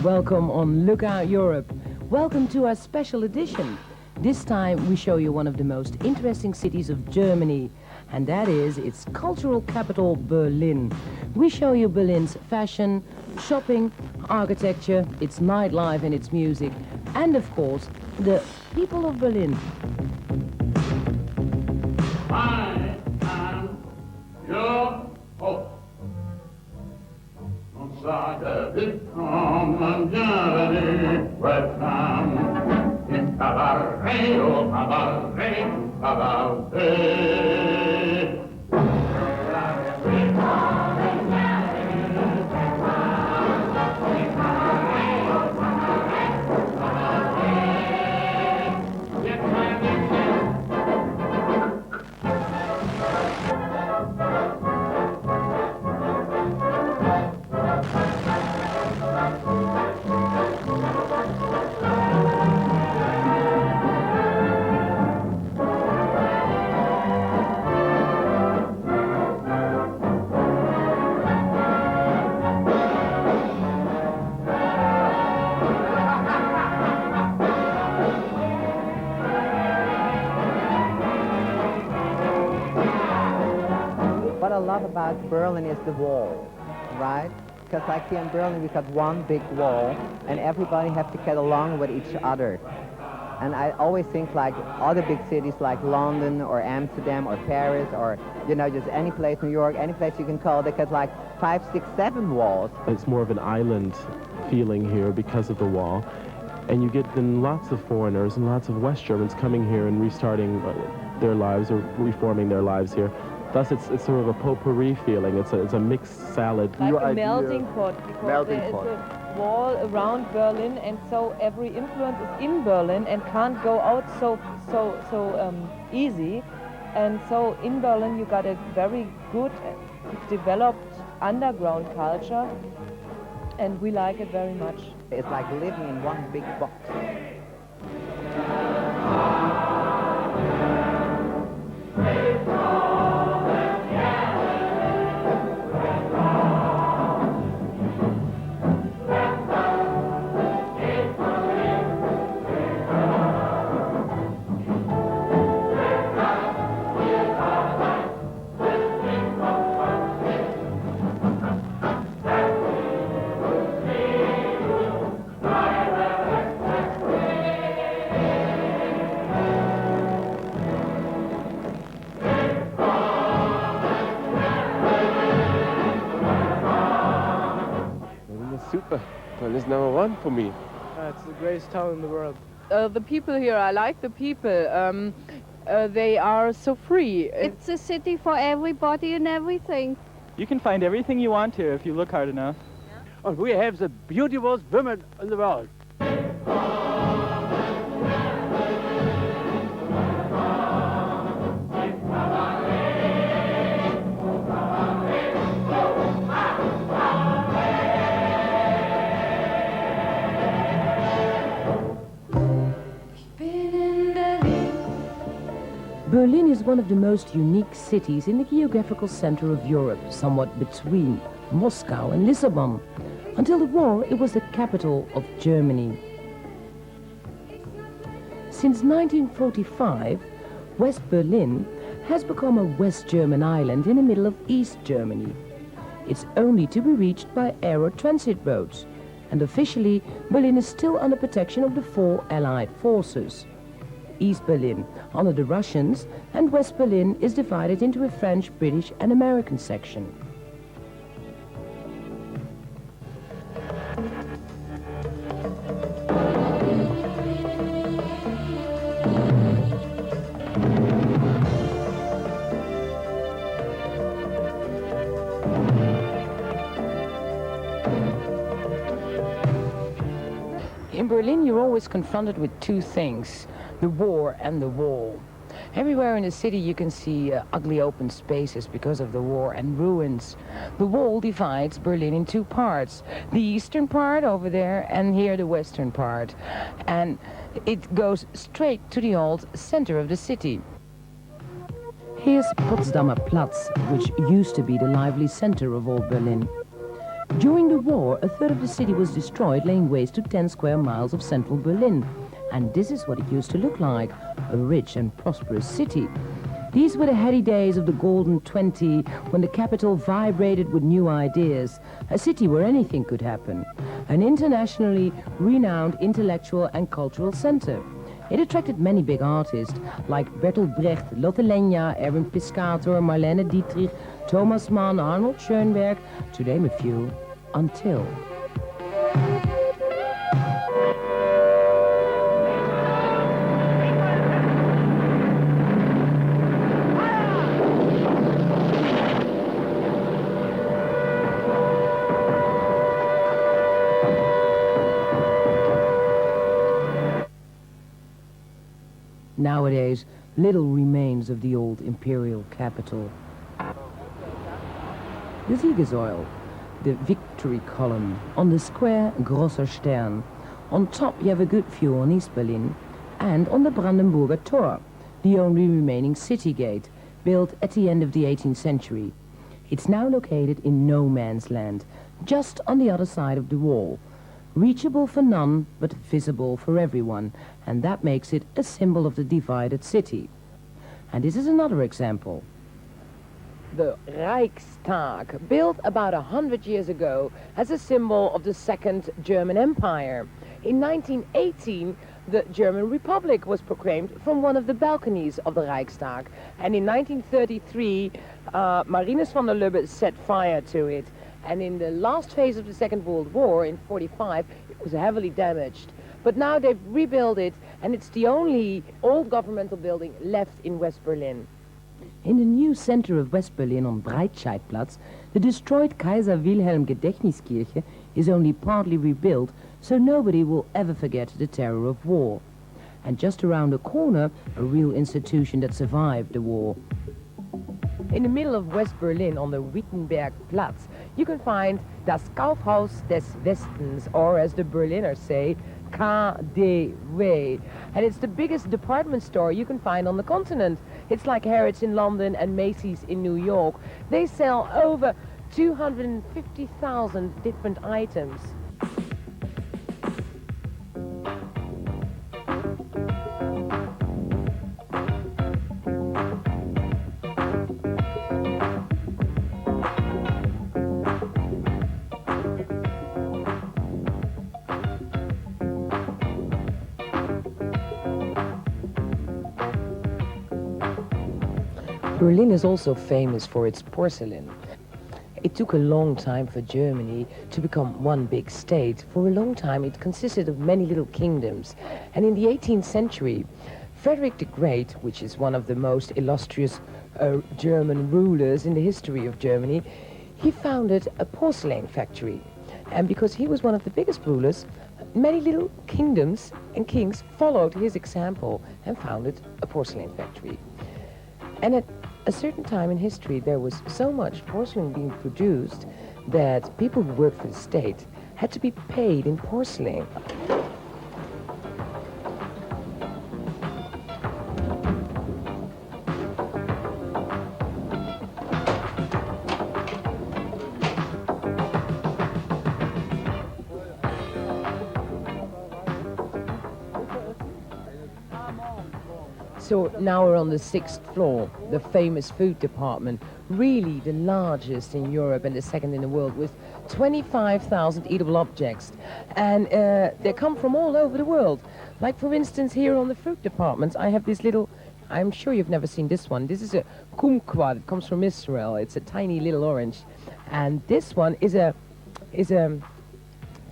welcome on Lookout Europe. Welcome to our special edition. This time we show you one of the most interesting cities of Germany, and that is its cultural capital, Berlin. We show you Berlin's fashion, shopping, architecture, its nightlife and its music, and of course, the people of Berlin. I am your hope. Sage willkommen, bienvenue, welcome. In cabaret, oh cabaret, cabaret. What I love about Berlin is the wall, right? Because like here in Berlin, we've got one big wall, and everybody have to get along with each other. And I always think like other big cities like London or Amsterdam or Paris or, you know, just any place, New York, any place you can call, they got like 5, 6, 7 walls. It's more of an island feeling here because of the wall. And you get then lots of foreigners and lots of West Germans coming here and restarting their lives or reforming their lives here. Thus, it's sort of a potpourri feeling. It's a mixed salad. Like a melting pot, because there is a wall around Berlin, and so every influence is in Berlin and can't go out so easy. And so in Berlin, you got a very good developed underground culture, and we like it very much. It's like living in one big box. Super. Berlin is #1 for me. It's the greatest town in the world. The people here, I like the people. They are so free. It's a city for everybody and everything. You can find everything you want here if you look hard enough. And we have the beautiful women in the world. Berlin is one of the most unique cities in the geographical center of Europe, somewhat between Moscow and Lisbon. Until the war, it was the capital of Germany. Since 1945, West Berlin has become a West German island in the middle of East Germany. It's only to be reached by aero transit roads, and officially Berlin is still under protection of the 4 Allied forces. East Berlin under the Russians, and West Berlin is divided into a French, British and American section. In Berlin, you're always confronted with two things: the war and the wall. Everywhere in the city you can see ugly open spaces because of the war and ruins. The wall divides Berlin in two parts. The eastern part over there, and here the western part. And it goes straight to the old center of the city. Here's Potsdamer Platz, which used to be the lively center of old Berlin. During the war, a third of the city was destroyed, laying waste to 10 square miles of central Berlin. And this is what it used to look like, a rich and prosperous city. These were the heady days of the Golden 20, when the capital vibrated with new ideas, a city where anything could happen, an internationally renowned intellectual and cultural center. It attracted many big artists like Bertolt Brecht, Lotte Lenya, Erwin Piscator, Marlene Dietrich, Thomas Mann, Arnold Schoenberg, to name a few, until... Nowadays, little remains of the old imperial capital. The Siegessäule, the victory column, on the square Grosser Stern. On top you have a good view on East Berlin, and on the Brandenburger Tor, the only remaining city gate, built at the end of the 18th century. It's now located in no man's land, just on the other side of the wall. Reachable for none, but visible for everyone, and that makes it a symbol of the divided city. And this is another example. The Reichstag, built about 100 years ago as a symbol of the Second German Empire. In 1918, the German Republic was proclaimed from one of the balconies of the Reichstag. And in 1933, Marinus van der Lubbe set fire to it. And in the last phase of the Second World War, in 1945, it was heavily damaged. But now they've rebuilt it, and it's the only old governmental building left in West Berlin. In the new center of West Berlin on Breitscheidplatz, the destroyed Kaiser Wilhelm Gedächtniskirche is only partly rebuilt, so nobody will ever forget the terror of war. And just around the corner, a real institution that survived the war. In the middle of West Berlin, on the Wittenbergplatz, you can find Das Kaufhaus des Westens, or as the Berliners say, KaDeWe. And it's the biggest department store you can find on the continent. It's like Harrods in London and Macy's in New York. They sell over 250,000 different items. Berlin is also famous for its porcelain. It took a long time for Germany to become one big state. For a long time it consisted of many little kingdoms. And in the 18th century, Frederick the Great, which is one of the most illustrious German rulers in the history of Germany, he founded a porcelain factory. And because he was one of the biggest rulers, many little kingdoms and kings followed his example and founded a porcelain factory. And at a certain time in history, there was so much porcelain being produced that people who worked for the state had to be paid in porcelain. So now we're on the 6th floor, the famous food department, really the largest in Europe and the second in the world, with 25,000 eatable objects. And they come from all over the world. Like, for instance, here on the fruit department, I have this little, I'm sure you've never seen this one. This is a kumquat. It comes from Israel. It's a tiny little orange. And this one is a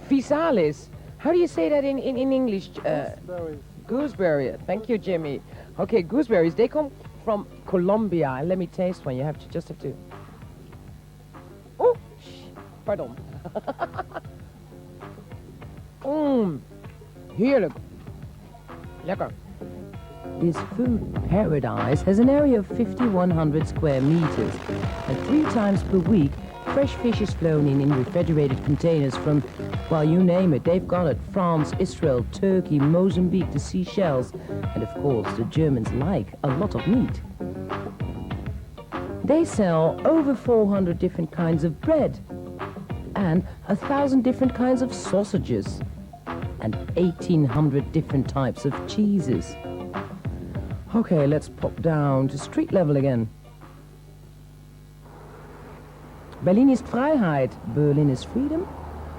physalis. How do you say that in English? Gooseberries. Gooseberry. Thank you, Jimmy. Okay, gooseberries, they come from Colombia. And let me taste one. You have to just have to... Oh, pardon. Heerlijk. Lekker. This food paradise has an area of 5,100 square meters. And 3 times per week, fresh fish is flown in refrigerated containers from, well, you name it. They've got it. France, Israel, Turkey, Mozambique, the Seychelles. And of course, the Germans like a lot of meat. They sell over 400 different kinds of bread. and 1,000 different kinds of sausages and 1,800 different types of cheeses. Okay, let's pop down to street level again. Berlin ist Freiheit, Berlin is freedom.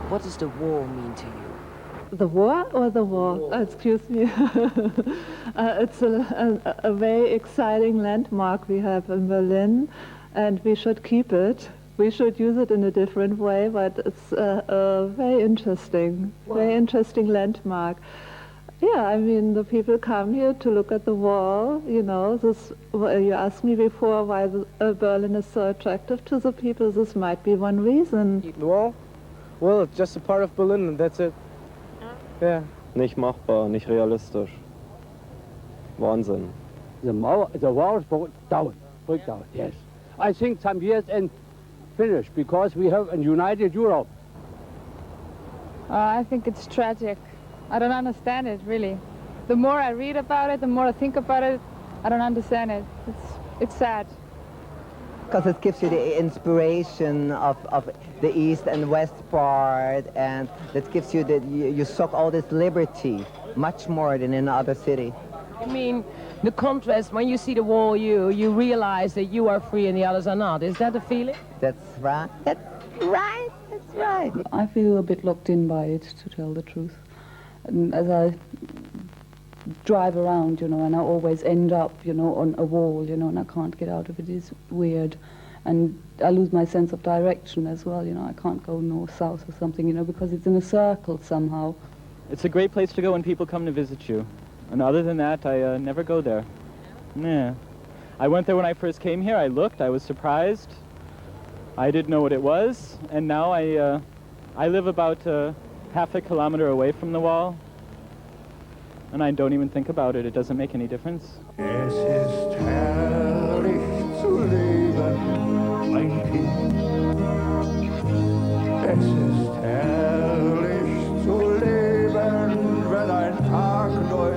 What does the wall mean to you? The war or the wall? Excuse me. It's a very exciting landmark we have in Berlin, and we should keep it. We should use it in a different way, but it's a very interesting landmark. Yeah, I mean, the people come here to look at the wall. You know, this. You asked me before why Berlin is so attractive to the people. This might be one reason. The wall? Well, it's just a part of Berlin, and that's it. Yeah. Nicht machbar, nicht realistisch. Wahnsinn. The wall broke down, yes. I think some years and finished because we have a united Europe. I think it's tragic. I don't understand it, really. The more I read about it, the more I think about it, I don't understand it. It's sad. Because it gives you the inspiration of the east and west part, and it gives you you suck all this liberty much more than in other city. I mean, the contrast, when you see the wall, you realize that you are free and the others are not. Is that the feeling? That's right. That's right. That's right. I feel a bit locked in by it, to tell the truth. And as I drive around, you know, and I always end up, you know, on a wall, you know, and I can't get out of it. It's weird. And I lose my sense of direction as well, you know. I can't go north, south or something, you know, because it's in a circle somehow. It's a great place to go when people come to visit you. And other than that, I never go there. Yeah. I went there when I first came here. I looked. I was surprised. I didn't know what it was. And now I live about half a kilometer away from the wall. And I don't even think about it. It doesn't make any difference. Es ist herrlich zu leben, mein Kind. Es ist herrlich zu leben, wenn ein Tag neu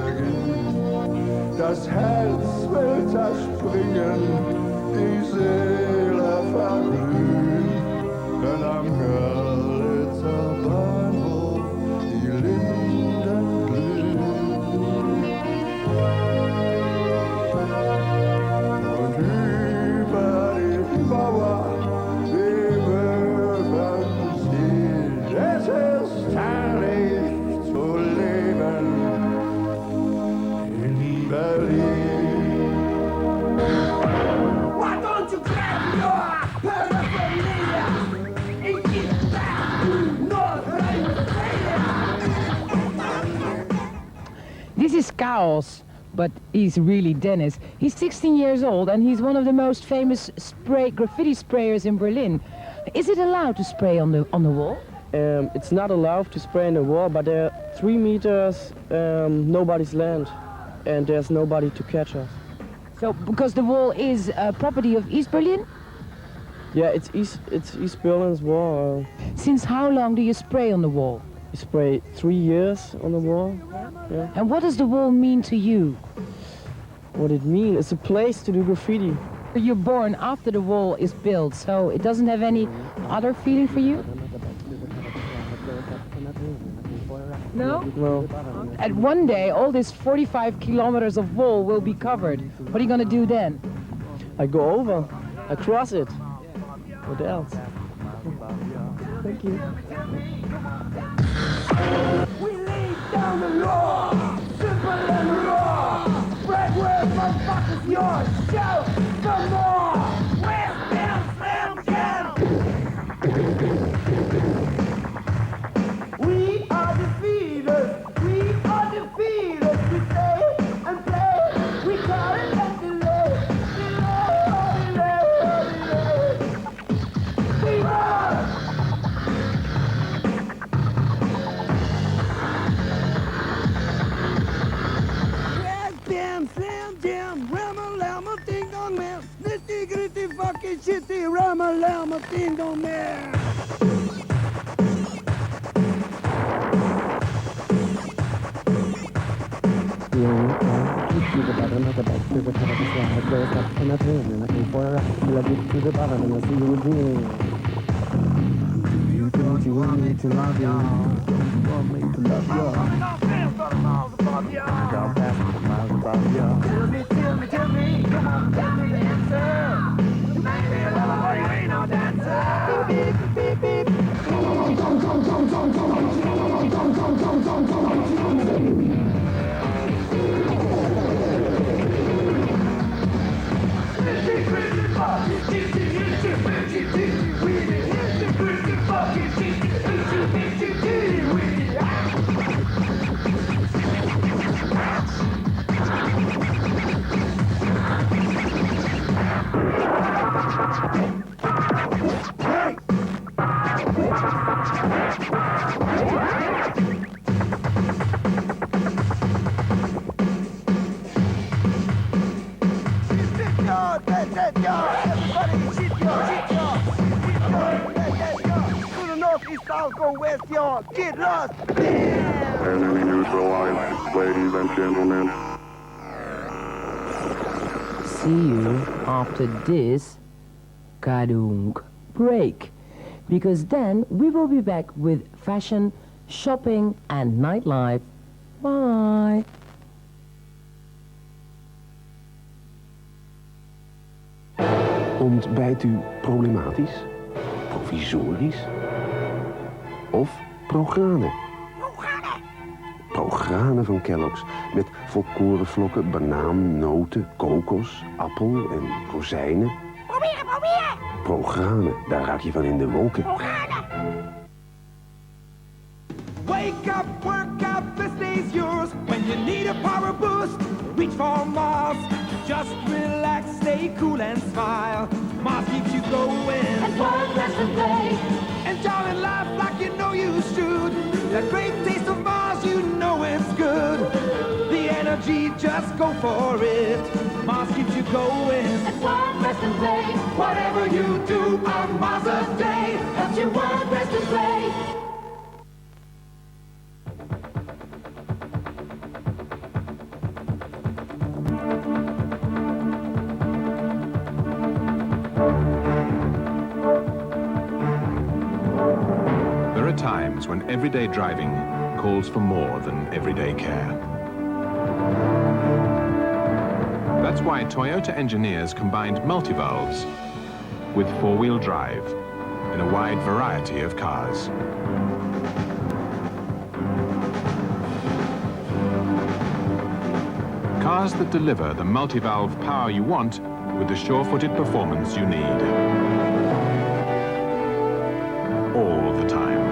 beginnt. Das Herz will zerspringen, die Seele verglüht, wenn am Görlitzer Bahnhof die Linden blühen. Und über die Mauer die Möwen ziehen. Es ist herrlich zu leben in Berlin. Why don't you grab your paraphernalia and get back to North Rhine-Westphalia? This is Chaos, but he's really Dennis. He's 16 years old and he's one of the most famous graffiti sprayers in Berlin. Is it allowed to spray on the wall? It's not allowed to spray on the wall, but there are 3 meters nobody's land, and there's nobody to catch us. So, because the wall is property of East Berlin? Yeah, it's East Berlin's wall. Since how long do you spray on the wall? We spray 3 years on the wall. Yeah. And what does the wall mean to you? What it means? It's a place to do graffiti. You're born after the wall is built, so it doesn't have any other feeling for you? No? No. And one day, all this 45 kilometers of wall will be covered. What are you going to do then? I go over. I cross it. What else? Thank you. We lay down the law, simple and raw. Spread word, motherfuckers, yours. Shout for more. West down, slam down. We are defeaters. We are defeaters. We say and play. We call it and delay. Delay. We run. Damn, slam, jam, ramma, llama, ding dong, man. Nitty gritty, fucking shitty, ramma, llama, ding dong, man. you want me to love you? Don't you want me to love you? Y'all pass the miles above you. Tell me, come on, tell me the answer. You may be a lover, but you ain't no dancer. Beep, beep, beep, beep. Go west, y'all. Get lost. Enemy neutralized, ladies and gentlemen. See you after this kadung break, because then we will be back with fashion, shopping and nightlife. Bye. Ontbijt u problematisch? Provisorisch? Of progranen? Progranen van Kellogg's met volkorenvlokken, banaan, noten, kokos, appel en rozijnen. Proberen! Progranen, daar raak je van in de wolken. Wake up, work out, this day's yours. When you need a power boost, reach for Mars. Just relax, stay cool and smile. Mars keeps you going. And work, rest and play. Enjoying life like you know you should. That great taste of Mars, you know it's good. The energy, just go for it. Mars keeps you going. And work, rest and play. Whatever you do on Mars a day, helps you work, rest and play. There are times when everyday driving calls for more than everyday care. That's why Toyota engineers combined multivalves with four-wheel drive in a wide variety of cars. Cars that deliver the multivalve power you want with the sure-footed performance you need. All the time.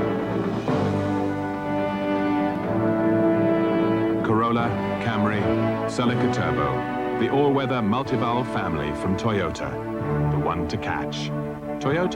Corolla, Camry, Celica Turbo, the all-weather multivalve family from Toyota, the one to catch. Toyota